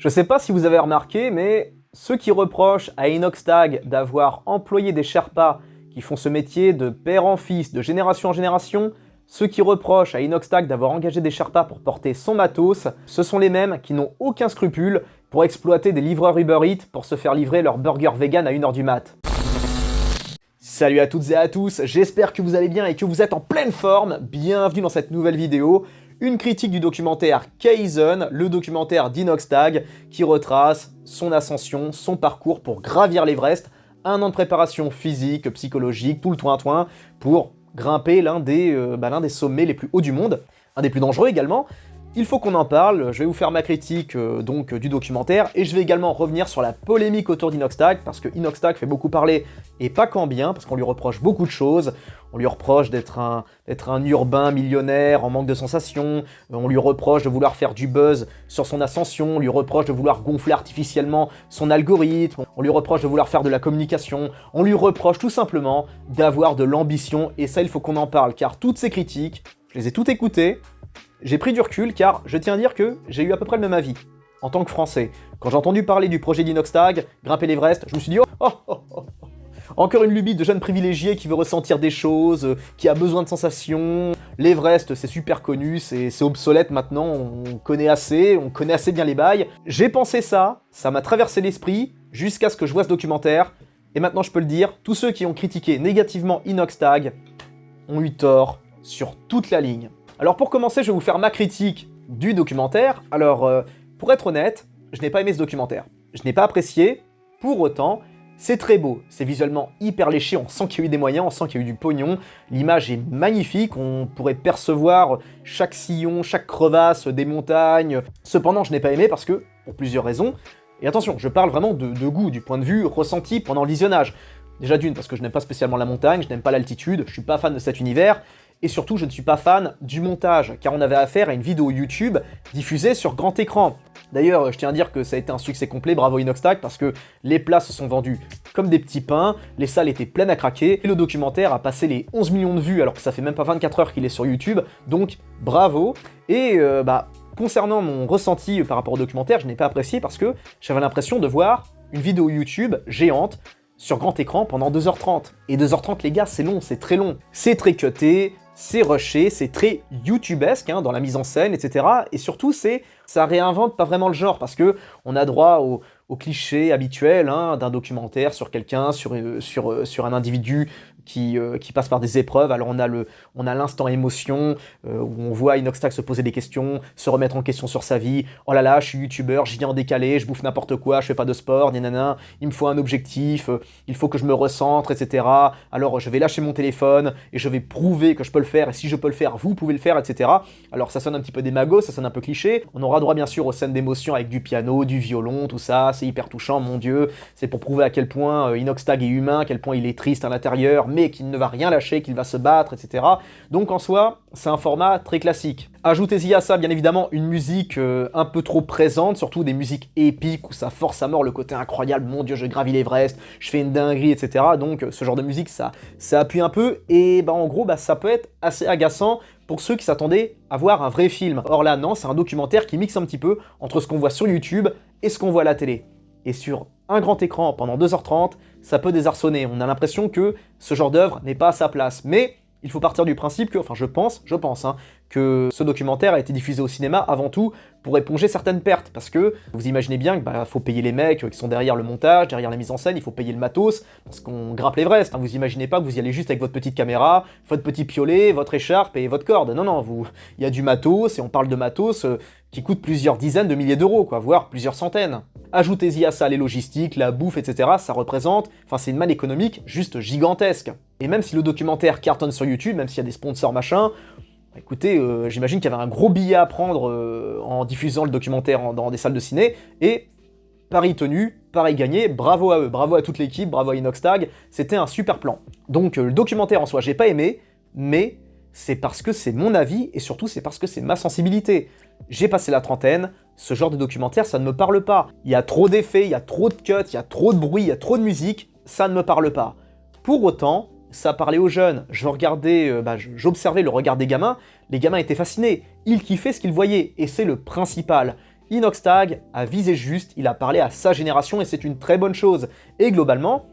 Je sais pas si vous avez remarqué, mais ceux qui reprochent à Inoxtag d'avoir employé des Sherpas qui font ce métier de père en fils, de génération en génération, ceux qui reprochent à Inoxtag d'avoir engagé des Sherpas pour porter son matos, ce sont les mêmes qui n'ont aucun scrupule pour exploiter des livreurs Uber Eats pour se faire livrer leur burger vegan à 1h du mat. Salut à toutes et à tous, j'espère que vous allez bien et que vous êtes en pleine forme. Bienvenue dans cette nouvelle vidéo, une critique du documentaire Kaizen, le documentaire d'Inoxtag, qui retrace son ascension, son parcours pour gravir l'Everest, un an de préparation physique, psychologique, tout le toin-toin, pour grimper l'un des sommets les plus hauts du monde, un des plus dangereux également. Il faut qu'on en parle, je vais vous faire ma critique du documentaire, et je vais également revenir sur la polémique autour d'Inoxtag, parce que Inoxtag fait beaucoup parler, et pas qu'en bien, parce qu'on lui reproche beaucoup de choses. On lui reproche d'être un urbain millionnaire en manque de sensations, on lui reproche de vouloir faire du buzz sur son ascension, on lui reproche de vouloir gonfler artificiellement son algorithme, on lui reproche de vouloir faire de la communication, on lui reproche tout simplement d'avoir de l'ambition, et ça il faut qu'on en parle, car toutes ces critiques, je les ai toutes écoutées. J'ai pris du recul car je tiens à dire que j'ai eu à peu près le même avis, en tant que Français. Quand j'ai entendu parler du projet d'Inoxtag, grimper l'Everest, je me suis dit encore une lubie de jeune privilégié qui veut ressentir des choses, qui a besoin de sensations. L'Everest, c'est super connu, c'est obsolète maintenant, on connaît assez bien les bails. J'ai pensé ça m'a traversé l'esprit, jusqu'à ce que je vois ce documentaire. Et maintenant je peux le dire, tous ceux qui ont critiqué négativement Inoxtag ont eu tort sur toute la ligne. Alors pour commencer, je vais vous faire ma critique du documentaire. Alors, pour être honnête, je n'ai pas aimé ce documentaire. Je n'ai pas apprécié, pour autant, c'est très beau. C'est visuellement hyper léché, on sent qu'il y a eu des moyens, on sent qu'il y a eu du pognon. L'image est magnifique, on pourrait percevoir chaque sillon, chaque crevasse des montagnes. Cependant, je n'ai pas aimé parce que, pour plusieurs raisons, et attention, je parle vraiment de goût, du point de vue ressenti pendant le visionnage. Déjà d'une, parce que je n'aime pas spécialement la montagne, je n'aime pas l'altitude, je suis pas fan de cet univers. Et surtout, je ne suis pas fan du montage, car on avait affaire à une vidéo YouTube diffusée sur grand écran. D'ailleurs, je tiens à dire que ça a été un succès complet, bravo Inoxtag, parce que les places se sont vendues comme des petits pains, les salles étaient pleines à craquer, et le documentaire a passé les 11 millions de vues, alors que ça fait même pas 24 heures qu'il est sur YouTube, donc bravo. Et concernant mon ressenti par rapport au documentaire, je n'ai pas apprécié parce que j'avais l'impression de voir une vidéo YouTube géante, sur grand écran pendant 2h30. Et 2h30 les gars, c'est long, c'est très long. C'est très cuté, c'est rushé, c'est très YouTubesque dans la mise en scène, etc. Et surtout, ça réinvente pas vraiment le genre, parce que on a droit au cliché habituel d'un documentaire sur quelqu'un, sur un individu qui passe par des épreuves. Alors on a l'instant émotion, où on voit Inoxtag se poser des questions, se remettre en question sur sa vie. Oh là là, je suis youtubeur, j'y viens en décalé, je bouffe n'importe quoi, je fais pas de sport, nanana, il me faut un objectif, il faut que je me recentre, etc. Alors je vais lâcher mon téléphone et je vais prouver que je peux le faire, et si je peux le faire, vous pouvez le faire, etc. Alors ça sonne un petit peu démago, ça sonne un peu cliché. On aura droit bien sûr aux scènes d'émotion avec du piano, du violon, tout ça, c'est hyper touchant, mon dieu. C'est pour prouver à quel point Inoxtag est humain, à quel point il est triste à l'intérieur, mais qu'il ne va rien lâcher, qu'il va se battre, etc. Donc en soi, c'est un format très classique. Ajoutez-y à ça, bien évidemment, une musique un peu trop présente, surtout des musiques épiques où ça force à mort le côté incroyable, mon dieu, je gravis l'Everest, je fais une dinguerie, etc. Donc ce genre de musique, ça appuie un peu, et en gros, ça peut être assez agaçant pour ceux qui s'attendaient à voir un vrai film. Or là, non, c'est un documentaire qui mixe un petit peu entre ce qu'on voit sur YouTube et ce qu'on voit à la télé. Et sur un grand écran pendant 2h30, ça peut désarçonner. On a l'impression que ce genre d'œuvre n'est pas à sa place. Mais il faut partir du principe que, enfin je pense, que ce documentaire a été diffusé au cinéma avant tout pour éponger certaines pertes. Parce que vous imaginez bien qu'il faut payer les mecs qui sont derrière le montage, derrière la mise en scène, il faut payer le matos, parce qu'on grimpe l'Everest. Vous imaginez pas que vous y allez juste avec votre petite caméra, votre petit piolet, votre écharpe et votre corde. Non, il y a du matos, et on parle de matos qui coûte plusieurs dizaines de milliers d'euros, voire plusieurs centaines. Ajoutez-y à ça les logistiques, la bouffe, etc. Ça représente, c'est une manne économique juste gigantesque. Et même si le documentaire cartonne sur YouTube, même s'il y a des sponsors machin, écoutez, j'imagine qu'il y avait un gros billet à prendre en diffusant le documentaire dans des salles de ciné, et pari tenu, pari gagné, bravo à eux, bravo à toute l'équipe, bravo à Inoxtag, c'était un super plan. Donc le documentaire en soi, j'ai pas aimé, mais c'est parce que c'est mon avis, et surtout c'est parce que c'est ma sensibilité. J'ai passé la trentaine, ce genre de documentaire, ça ne me parle pas. Il y a trop d'effets, il y a trop de cuts, il y a trop de bruit, il y a trop de musique, ça ne me parle pas. Pour autant, ça parlait aux jeunes. Je regardais, j'observais le regard des gamins, les gamins étaient fascinés, ils kiffaient ce qu'ils voyaient, et c'est le principal. Inoxtag a visé juste, il a parlé à sa génération et c'est une très bonne chose. Et globalement,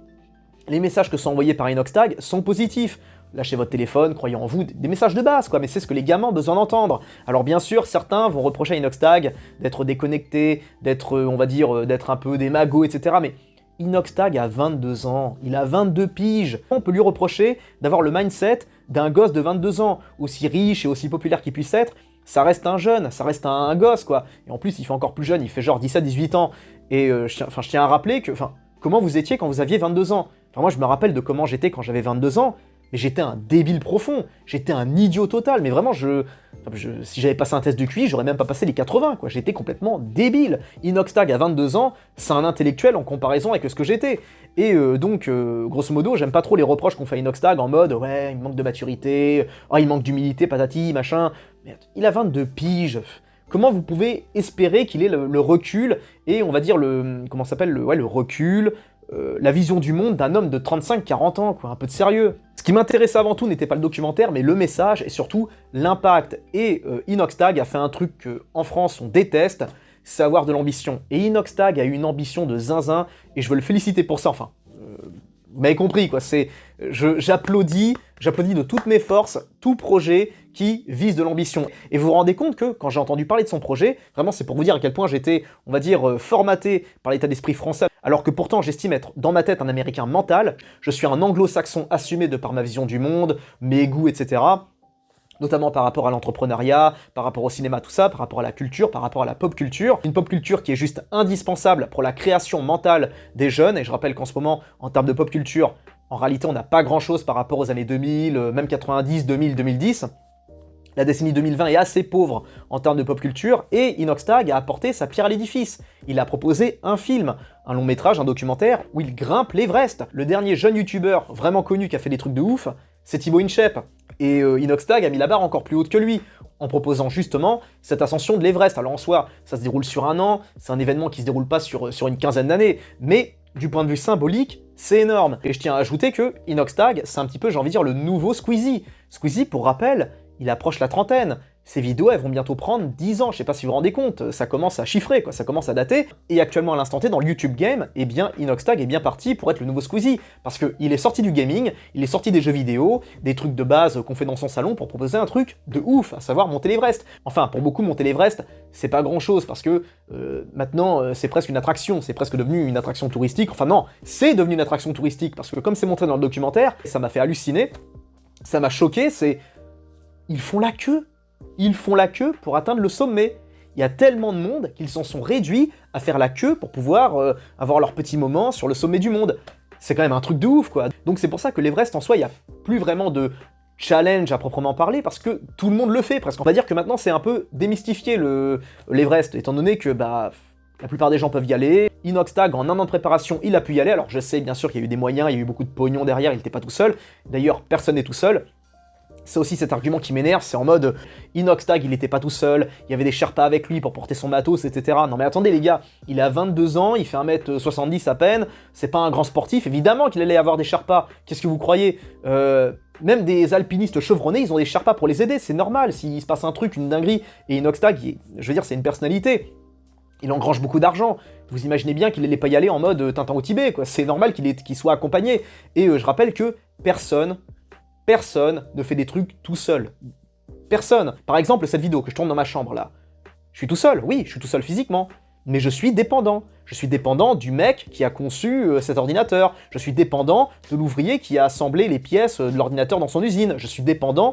les messages que sont envoyés par Inoxtag sont positifs. Lâchez votre téléphone, croyez en vous, des messages de base, quoi, mais c'est ce que les gamins ont besoin d'entendre. Alors bien sûr, certains vont reprocher à Inoxtag d'être déconnecté, d'être, on va dire, d'être un peu des magots, etc. Mais Inoxtag a 22 ans, il a 22 piges. On peut lui reprocher d'avoir le mindset d'un gosse de 22 ans, aussi riche et aussi populaire qu'il puisse être. Ça reste un jeune, ça reste un gosse, quoi. Et en plus, il fait encore plus jeune, il fait genre 17-18 ans. Et je tiens à rappeler que, comment vous étiez quand vous aviez 22 ans? Moi, je me rappelle de comment j'étais quand j'avais 22 ans, mais j'étais un débile profond, j'étais un idiot total, mais vraiment, si j'avais passé un test de QI, j'aurais même pas passé les 80, quoi. J'étais complètement débile. Inoxtag à 22 ans, c'est un intellectuel en comparaison avec ce que j'étais. Et donc, grosso modo, j'aime pas trop les reproches qu'on fait à Inoxtag en mode « Ouais, il manque de maturité, oh, il manque d'humilité, patati, machin... » Merde, il a 22 piges. Comment vous pouvez espérer qu'il ait le recul et, on va dire, le recul, la vision du monde d'un homme de 35-40 ans, quoi, un peu de sérieux. Ce qui m'intéressait avant tout n'était pas le documentaire, mais le message et surtout l'impact. Et Inoxtag a fait un truc qu'en France on déteste, c'est avoir de l'ambition. Et Inoxtag a eu une ambition de zinzin, et je veux le féliciter pour ça, vous m'avez compris, quoi, j'applaudis de toutes mes forces, tout projet qui vise de l'ambition. Et vous vous rendez compte que, quand j'ai entendu parler de son projet, vraiment c'est pour vous dire à quel point j'étais, on va dire, formaté par l'état d'esprit français, alors que pourtant j'estime être dans ma tête un américain mental, je suis un anglo-saxon assumé de par ma vision du monde, mes goûts, etc., notamment par rapport à l'entrepreneuriat, par rapport au cinéma, tout ça, par rapport à la culture, par rapport à la pop culture. Une pop culture qui est juste indispensable pour la création mentale des jeunes, et je rappelle qu'en ce moment, en termes de pop culture, en réalité, on n'a pas grand-chose par rapport aux années 2000, même 90, 2000, 2010. La décennie 2020 est assez pauvre en termes de pop culture, et Inoxtag a apporté sa pierre à l'édifice. Il a proposé un film, un long métrage, un documentaire, où il grimpe l'Everest. Le dernier jeune youtubeur vraiment connu qui a fait des trucs de ouf, c'est Thibaut InShape. Et Inoxtag a mis la barre encore plus haute que lui, en proposant justement cette ascension de l'Everest. Alors en soi, ça se déroule sur un an, c'est un événement qui se déroule pas sur une quinzaine d'années, mais du point de vue symbolique, c'est énorme. Et je tiens à ajouter que Inoxtag, c'est un petit peu, j'ai envie de dire, le nouveau Squeezie. Squeezie, pour rappel, il approche la trentaine. Ces vidéos, elles vont bientôt prendre 10 ans, je sais pas si vous vous rendez compte, ça commence à chiffrer, quoi, ça commence à dater. Et actuellement, à l'instant T, dans le YouTube Game, eh bien, Inoxtag est bien parti pour être le nouveau Squeezie. Parce qu'il est sorti du gaming, il est sorti des jeux vidéo, des trucs de base qu'on fait dans son salon pour proposer un truc de ouf, à savoir monter l'Everest. Enfin, pour beaucoup, monter l'Everest, c'est pas grand chose, parce que maintenant, c'est presque une attraction, c'est presque devenu une attraction touristique. Enfin non, c'est devenu une attraction touristique, parce que comme c'est montré dans le documentaire, ça m'a fait halluciner, ça m'a choqué, c'est... Ils font la queue. Ils font la queue pour atteindre le sommet. Il y a tellement de monde qu'ils s'en sont réduits à faire la queue pour pouvoir avoir leur petit moment sur le sommet du monde. C'est quand même un truc de ouf, quoi. Donc c'est pour ça que l'Everest, en soi, il n'y a plus vraiment de challenge à proprement parler, parce que tout le monde le fait, presque. On va dire que maintenant, c'est un peu démystifié, l'Everest, étant donné que, la plupart des gens peuvent y aller. Inoxtag, en un an de préparation, il a pu y aller. Alors je sais, bien sûr, qu'il y a eu des moyens, il y a eu beaucoup de pognon derrière, il n'était pas tout seul. D'ailleurs, personne n'est tout seul. C'est aussi cet argument qui m'énerve, c'est en mode Inoxtag, il était pas tout seul, il y avait des Sherpas avec lui pour porter son matos, etc. Non mais attendez les gars, il a 22 ans, il fait 1m70 à peine, c'est pas un grand sportif, évidemment qu'il allait avoir des Sherpas, qu'est-ce que vous croyez Même des alpinistes chevronnés, ils ont des Sherpas pour les aider, c'est normal, s'il se passe un truc, une dinguerie, et Inoxtag, je veux dire, c'est une personnalité, il engrange beaucoup d'argent, vous imaginez bien qu'il allait pas y aller en mode Tintin au Tibet, quoi, c'est normal qu'il soit accompagné, et je rappelle que personne ne fait des trucs tout seul. Personne. Par exemple, cette vidéo que je tourne dans ma chambre, là. Je suis tout seul, oui, je suis tout seul physiquement. Mais je suis dépendant. Je suis dépendant du mec qui a conçu cet ordinateur. Je suis dépendant de l'ouvrier qui a assemblé les pièces de l'ordinateur dans son usine. Je suis dépendant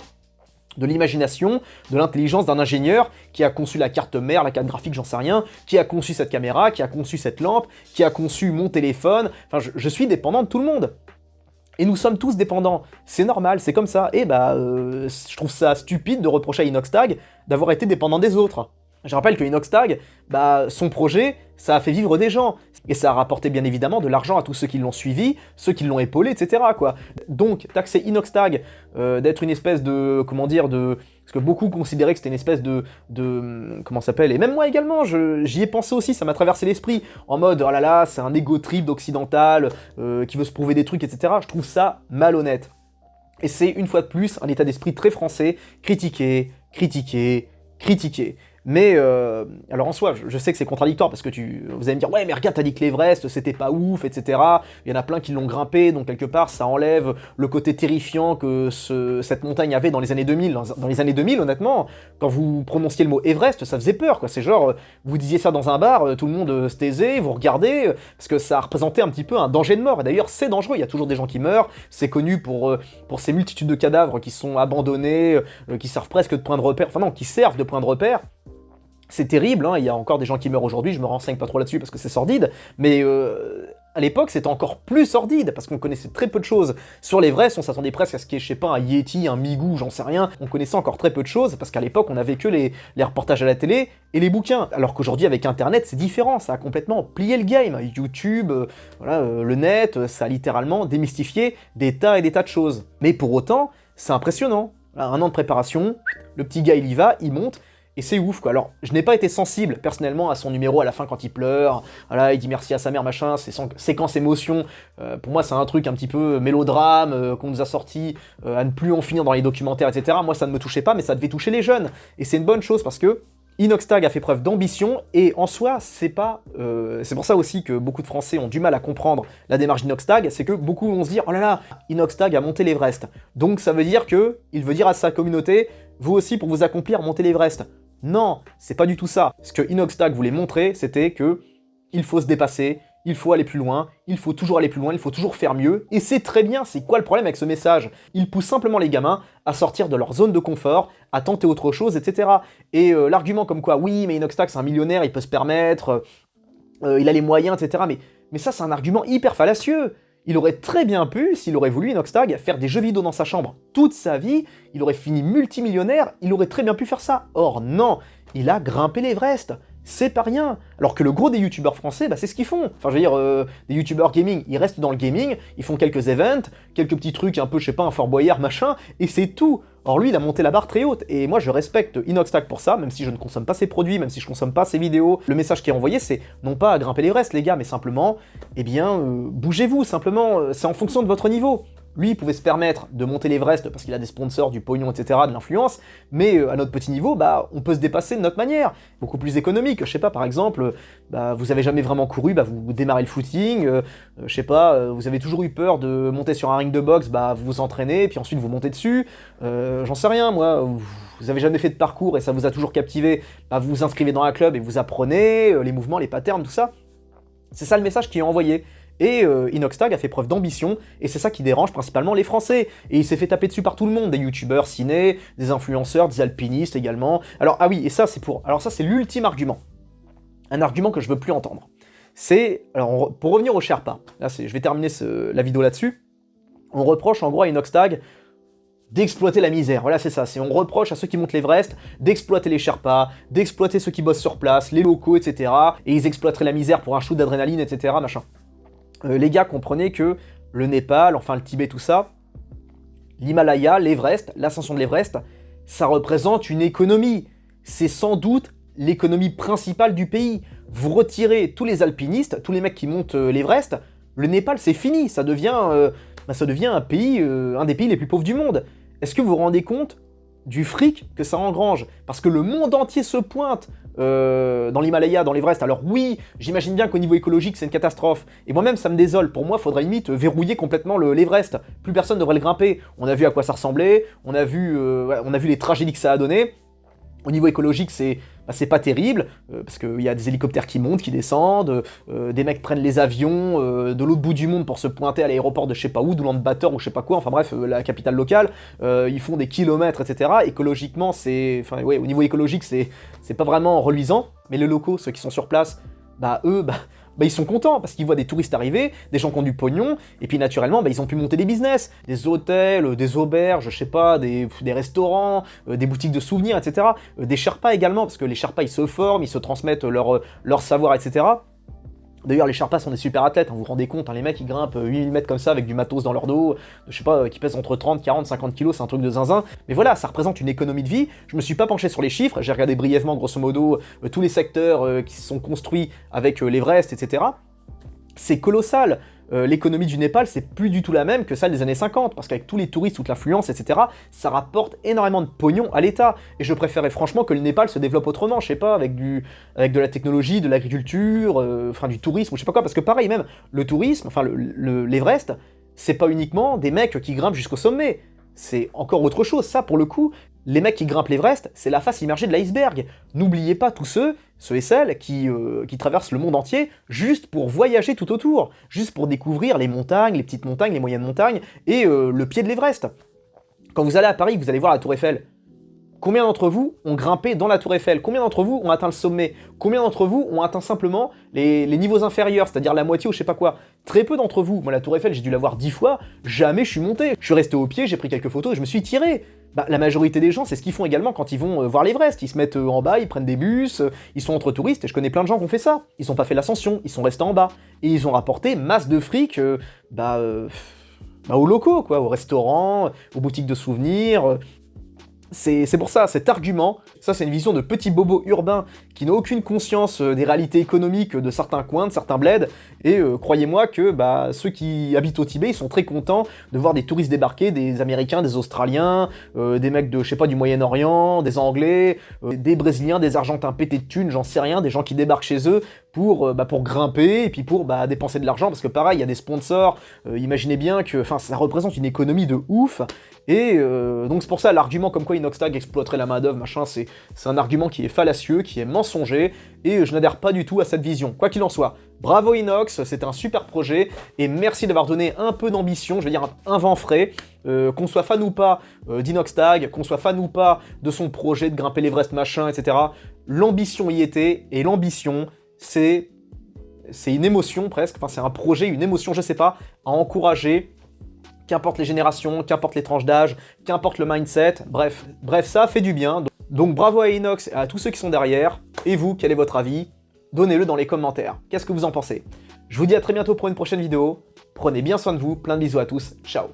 de l'imagination, de l'intelligence d'un ingénieur qui a conçu la carte mère, la carte graphique, j'en sais rien, qui a conçu cette caméra, qui a conçu cette lampe, qui a conçu mon téléphone. Enfin, je suis dépendant de tout le monde. Et nous sommes tous dépendants. C'est normal, c'est comme ça. Et je trouve ça stupide de reprocher à Inoxtag d'avoir été dépendant des autres. Je rappelle que Inoxtag, son projet, ça a fait vivre des gens. Et ça a rapporté bien évidemment de l'argent à tous ceux qui l'ont suivi, ceux qui l'ont épaulé, etc., quoi. Donc, taxer Inoxtag d'être une espèce de... Comment dire, de... Parce que beaucoup considéraient que c'était une espèce de comment ça s'appelle? Et même moi également, j'y ai pensé aussi, ça m'a traversé l'esprit, en mode, oh là là, c'est un égo trip d'occidental, qui veut se prouver des trucs, etc. Je trouve ça malhonnête. Et c'est, une fois de plus, un état d'esprit très français, critiquer, critiquer, critiquer. Mais, alors en soi, je sais que c'est contradictoire, parce que vous allez me dire, ouais, mais regarde, t'as dit que l'Everest, c'était pas ouf, etc. Il y en a plein qui l'ont grimpé, donc quelque part, ça enlève le côté terrifiant que cette montagne avait dans les années 2000. Dans les années 2000, honnêtement, quand vous prononciez le mot Everest, ça faisait peur, quoi. C'est genre, vous disiez ça dans un bar, tout le monde se taisait, vous regardez, parce que ça représentait un petit peu un danger de mort. Et d'ailleurs, c'est dangereux, il y a toujours des gens qui meurent, c'est connu pour ces multitudes de cadavres qui sont abandonnés, qui servent presque de point de repère, enfin non, qui servent de point de repère. C'est terrible, hein, il y a encore des gens qui meurent aujourd'hui, je me renseigne pas trop là-dessus parce que c'est sordide, mais à l'époque c'était encore plus sordide, parce qu'on connaissait très peu de choses sur l'Everest, on s'attendait presque à ce qu'il y ait, je sais pas, un Yeti, un Migou, j'en sais rien, on connaissait encore très peu de choses, parce qu'à l'époque on avait que les reportages à la télé et les bouquins, alors qu'aujourd'hui avec Internet c'est différent, ça a complètement plié le game, YouTube, voilà, le net, ça a littéralement démystifié des tas et des tas de choses. Mais pour autant, c'est impressionnant, voilà, 1 an de préparation, le petit gars il y va, il monte, et c'est ouf, quoi. Alors, je n'ai pas été sensible, personnellement, à son numéro à la fin quand il pleure. Voilà, il dit merci à sa mère, machin, c'est séquence émotion. Pour moi, c'est un truc un petit peu mélodrame qu'on nous a sorti à ne plus en finir dans les documentaires, etc. Moi, ça ne me touchait pas, mais ça devait toucher les jeunes. Et c'est une bonne chose, parce que Inoxtag a fait preuve d'ambition, et en soi, c'est pas... c'est pour ça aussi que beaucoup de Français ont du mal à comprendre la démarche d'Inoxtag, c'est que beaucoup vont se dire « Oh là là, Inoxtag a monté l'Everest ». Donc ça veut dire il veut dire à sa communauté « Vous aussi, pour vous accomplir, montez l'Everest ». Non, c'est pas du tout ça. Ce que Inoxtag voulait montrer, c'était que il faut se dépasser, il faut aller plus loin, il faut toujours aller plus loin, il faut toujours faire mieux, et c'est très bien, c'est quoi le problème avec ce message? Il pousse simplement les gamins à sortir de leur zone de confort, à tenter autre chose, etc. Et l'argument comme quoi, oui, mais Inoxtag c'est un millionnaire, il peut se permettre, il a les moyens, etc. Mais ça, c'est un argument hyper fallacieux. Il aurait très bien pu, s'il aurait voulu, Inoxtag, faire des jeux vidéo dans sa chambre toute sa vie, il aurait fini multimillionnaire, il aurait très bien pu faire ça. Or non, il a grimpé l'Everest. C'est pas rien. Alors que le gros des youtubeurs français, bah, c'est ce qu'ils font. Enfin, je veux dire, des youtubeurs gaming, ils restent dans le gaming, ils font quelques events, quelques petits trucs un peu, je sais pas, un Fort Boyard, machin, et c'est tout. Or lui, il a monté la barre très haute, et moi je respecte Inoxtag pour ça, même si je ne consomme pas ses produits, même si je consomme pas ses vidéos. Le message qui est envoyé, c'est non pas à grimper l'Everest, les gars, mais simplement, eh bien, bougez-vous, simplement, c'est en fonction de votre niveau. Lui, il pouvait se permettre de monter l'Everest parce qu'il a des sponsors, du pognon, etc., de l'influence, mais à notre petit niveau, bah, on peut se dépasser de notre manière, beaucoup plus économique. Je sais pas, par exemple, bah, vous avez jamais vraiment couru, bah, vous démarrez le footing, je sais pas, vous avez toujours eu peur de monter sur un ring de boxe, bah, vous vous entraînez, puis ensuite vous montez dessus, j'en sais rien, moi, vous avez jamais fait de parcours et ça vous a toujours captivé, bah, vous vous inscrivez dans un club et vous apprenez les mouvements, les patterns, tout ça. C'est ça le message qui est envoyé. Et Inoxtag a fait preuve d'ambition, et c'est ça qui dérange principalement les Français. Et il s'est fait taper dessus par tout le monde, des youtubeurs ciné, des influenceurs, des alpinistes également. Alors, ah oui, et ça c'est alors ça c'est l'ultime argument. Un argument que je veux plus entendre. C'est, alors pour revenir au Sherpa, là je vais terminer la vidéo là-dessus, on reproche en gros à Inoxtag d'exploiter la misère, voilà c'est ça, on reproche à ceux qui montent l'Everest d'exploiter les Sherpas, d'exploiter ceux qui bossent sur place, les locaux, etc. Et ils exploiteraient la misère pour un shoot d'adrénaline, etc. machin. Les gars, comprenez que le Népal, enfin le Tibet, tout ça, l'Himalaya, l'Everest, l'ascension de l'Everest, ça représente une économie. C'est sans doute l'économie principale du pays. Vous retirez tous les alpinistes, tous les mecs qui montent l'Everest, le Népal c'est fini, ça devient un pays, un des pays les plus pauvres du monde. Est-ce que vous vous rendez compte du fric que ça engrange? Parce que le monde entier se pointe dans l'Himalaya, dans l'Everest. Alors oui, j'imagine bien qu'au niveau écologique, c'est une catastrophe. Et moi-même, ça me désole. Pour moi, il faudrait limite verrouiller complètement l'Everest. Plus personne ne devrait le grimper. On a vu à quoi ça ressemblait, on a vu les tragédies que ça a donné. Au niveau écologique, c'est pas terrible, parce qu'il y a des hélicoptères qui montent, qui descendent, des mecs prennent les avions de l'autre bout du monde pour se pointer à l'aéroport de je sais pas où, d'Oulan-Bator ou je sais pas quoi, enfin bref, la capitale locale, ils font des kilomètres, etc. Écologiquement, enfin ouais, au niveau écologique, c'est pas vraiment reluisant, mais les locaux, ceux qui sont sur place, bah eux, ils sont contents parce qu'ils voient des touristes arriver, des gens qui ont du pognon, et puis naturellement, ils ont pu monter des business, des hôtels, des auberges, je sais pas, des restaurants, des boutiques de souvenirs, etc. Des Sherpas également, parce que les Sherpas, ils se forment, ils se transmettent leur savoir, etc. D'ailleurs, les Sherpas sont des super athlètes, vous vous rendez compte, les mecs ils grimpent 8000 mètres comme ça avec du matos dans leur dos, je sais pas, qui pèsent entre 30, 40, 50 kilos, c'est un truc de zinzin. Mais voilà, ça représente une économie de vie. Je me suis pas penché sur les chiffres, j'ai regardé brièvement, grosso modo, tous les secteurs qui se sont construits avec l'Everest, etc. C'est colossal. l'économie du Népal, c'est plus du tout la même que celle des années 50, parce qu'avec tous les touristes, toute l'affluence, etc., ça rapporte énormément de pognon à l'État. Et je préférais franchement que le Népal se développe autrement, je sais pas, avec de la technologie, de l'agriculture, enfin du tourisme, ou je sais pas quoi, parce que pareil, même, le tourisme, enfin l'Everest, c'est pas uniquement des mecs qui grimpent jusqu'au sommet. C'est encore autre chose, ça, pour le coup, les mecs qui grimpent l'Everest, c'est la face immergée de l'iceberg. N'oubliez pas tous ceux et celles qui traversent le monde entier juste pour voyager tout autour, juste pour découvrir les montagnes, les petites montagnes, les moyennes montagnes, et le pied de l'Everest. Quand vous allez à Paris, vous allez voir la Tour Eiffel. Combien d'entre vous ont grimpé dans la Tour Eiffel? Combien d'entre vous ont atteint le sommet? Combien d'entre vous ont atteint simplement les niveaux inférieurs, c'est-à-dire la moitié ou je sais pas quoi? Très peu d'entre vous. Moi, la Tour Eiffel, j'ai dû la voir 10 fois, jamais je suis monté. Je suis resté au pied, j'ai pris quelques photos et je me suis tiré. Bah, la majorité des gens, c'est ce qu'ils font également quand ils vont voir l'Everest. Ils se mettent en bas, ils prennent des bus, ils sont entre touristes, et je connais plein de gens qui ont fait ça. Ils n'ont pas fait l'ascension, ils sont restés en bas. Et ils ont rapporté masse de fric, aux locaux, quoi, aux restaurants, aux boutiques de souvenirs. C'est pour ça, cet argument, ça c'est une vision de petit bobo urbain qui n'a aucune conscience des réalités économiques de certains coins, de certains bleds, et croyez-moi que ceux qui habitent au Tibet, ils sont très contents de voir des touristes débarquer, des Américains, des Australiens, des mecs de, je sais pas, du Moyen-Orient, des Anglais, des Brésiliens, des Argentins pétés de thunes, j'en sais rien, des gens qui débarquent chez eux pour grimper, et puis pour dépenser de l'argent, parce que pareil, il y a des sponsors, imaginez bien que ça représente une économie de ouf, et donc c'est pour ça l'argument comme quoi Inoxtag exploiterait la main-d'œuvre, machin, c'est un argument qui est fallacieux, qui est mensonger, et je n'adhère pas du tout à cette vision. Quoi qu'il en soit, bravo Inox, c'est un super projet, et merci d'avoir donné un peu d'ambition, je veux dire un vent frais, qu'on soit fan ou pas d'Inoxtag, qu'on soit fan ou pas de son projet de grimper l'Everest machin, etc. L'ambition y était, et l'ambition, c'est une émotion presque, enfin c'est un projet, une émotion, je sais pas, à encourager, qu'importe les générations, qu'importe les tranches d'âge, qu'importe le mindset, bref, ça fait du bien. Donc bravo à Inox et à tous ceux qui sont derrière. Et vous, quel est votre avis? Donnez-le dans les commentaires. Qu'est-ce que vous en pensez? Je vous dis à très bientôt pour une prochaine vidéo. Prenez bien soin de vous, plein de bisous à tous, ciao.